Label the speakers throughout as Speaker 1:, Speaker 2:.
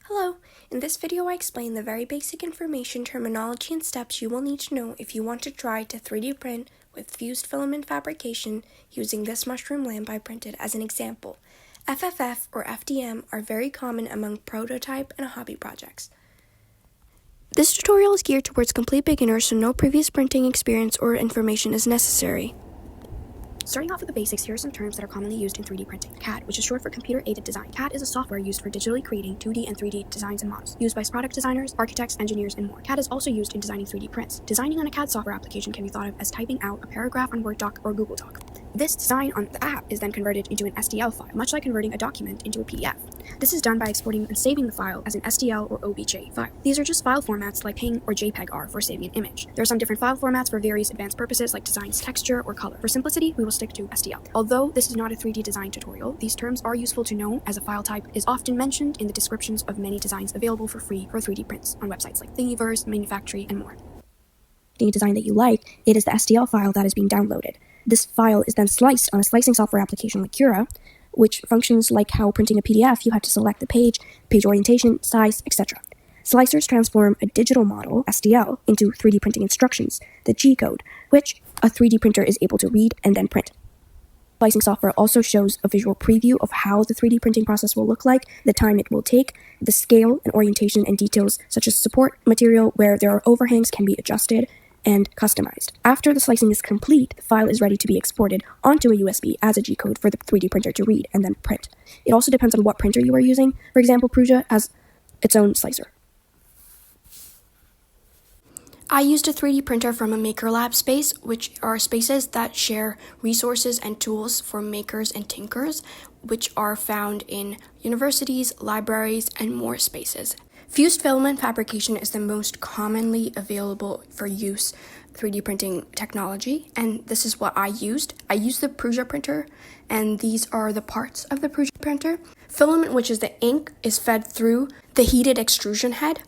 Speaker 1: Hello! In this video I explain the very basic information, terminology, and steps you will need to know if you want to try to 3D print with fused filament fabrication using this mushroom lamp I printed as an example. FFF or FDM are very common among prototype and hobby projects. This tutorial is geared towards complete beginners, so no previous printing experience or information is necessary. Starting off with the basics, here are some terms that are commonly used in 3D printing. CAD, which is short for computer-aided design. CAD is a software used for digitally creating 2D and 3D designs and models, used by product designers, architects, engineers, and more. CAD is also used in designing 3D prints. Designing on a CAD software application can be thought of as typing out a paragraph on Word doc or Google Doc. This design on the app is then converted into an STL file, much like converting a document into a PDF. This is done by exporting and saving the file as an STL or OBJ file. These are just file formats like PNG or JPEG are for saving an image. There are some different file formats for various advanced purposes like designs, texture, or color. For simplicity, we will stick to STL. Although this is not a 3D design tutorial, these terms are useful to know as a file type is often mentioned in the descriptions of many designs available for free for 3D prints on websites like Thingiverse, Manufactory, and more. A design that you like, it is the STL file that is being downloaded. This file is then sliced on a slicing software application like Cura, which functions like how printing a PDF, you have to select the page orientation, size, etc. Slicers transform a digital model, STL, into 3D printing instructions, the G code, which a 3D printer is able to read and then print. Slicing software also shows a visual preview of how the 3D printing process will look like, the time it will take, the scale and orientation and details such as support material where there are overhangs can be adjusted and customized. After the slicing is complete, the file is ready to be exported onto a USB as a G-code for the 3D printer to read and then print. It also depends on what printer you are using. For example, Prusa has its own slicer. I used a 3D printer from a Maker Lab space, which are spaces that share resources and tools for makers and tinkers, which are found in universities, libraries, and more spaces. Fused filament fabrication is the most commonly available for use 3D printing technology, and this is what I used. I used the Prusa printer, and these are the parts of the Prusa printer. Filament, which is the ink, is fed through the heated extrusion head,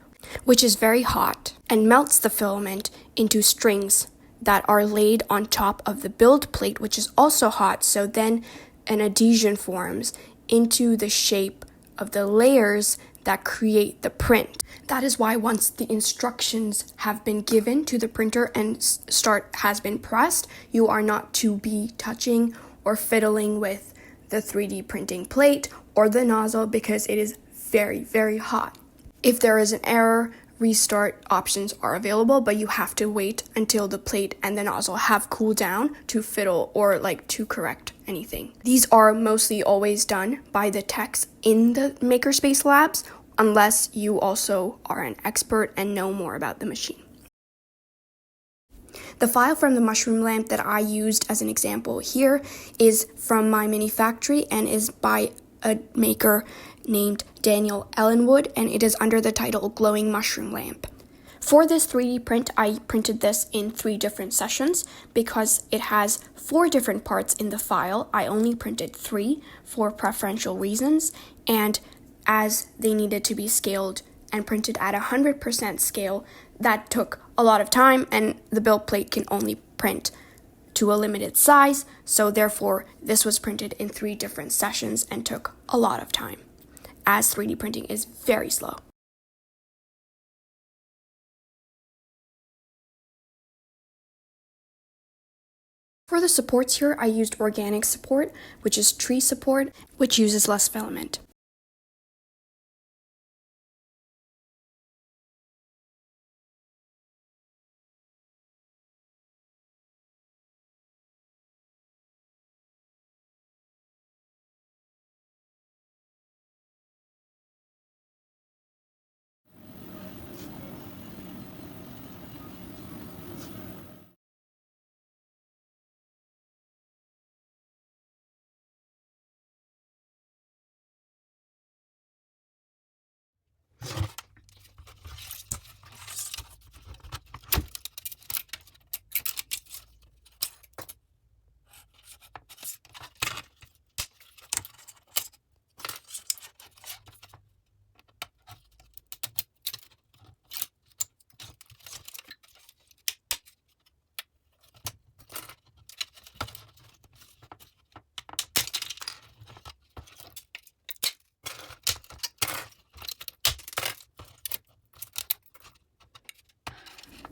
Speaker 1: which is very hot, and melts the filament into strings that are laid on top of the build plate, which is also hot, so then an adhesion forms into the shape of the layers that create the print. That is why once the instructions have been given to the printer and start has been pressed, you are not to be touching or fiddling with the 3D printing plate or the nozzle because it is very, very hot. If there is an error, restart options are available, but you have to wait until the plate and the nozzle have cooled down to fiddle or to correct anything. These are mostly always done by the techs in the Makerspace labs, unless you also are an expert and know more about the machine. The file from the mushroom lamp that I used as an example here is from my mini factory and is by a maker named Daniel Ellenwood, and it is under the title Glowing Mushroom Lamp. For this 3D print, I printed this in 3 different sessions because it has 4 different parts in the file. I only printed 3 for preferential reasons, and as they needed to be scaled and printed at 100% scale, that took a lot of time, and the build plate can only print to a limited size, so therefore this was printed in 3 different sessions and took a lot of time, as 3D printing is very slow. For the supports here, I used organic support, which is tree support, which uses less filament.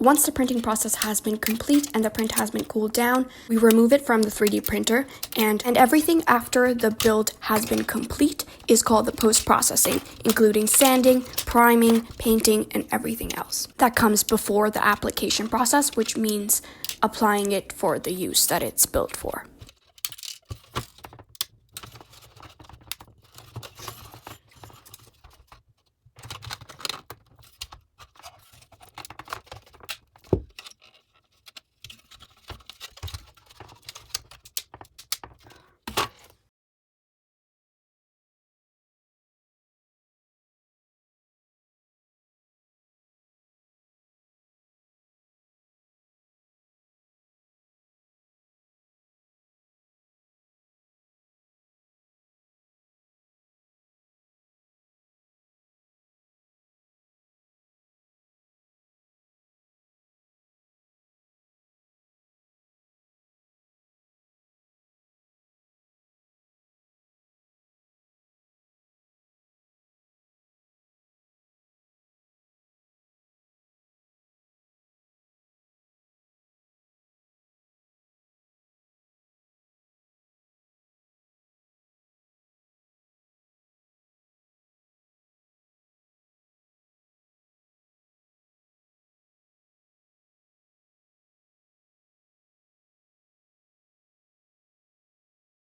Speaker 1: Once the printing process has been complete and the print has been cooled down, we remove it from the 3D printer, and everything after the build has been complete is called the post-processing, including sanding, priming, painting, and everything else. That comes before the application process, which means applying it for the use that it's built for.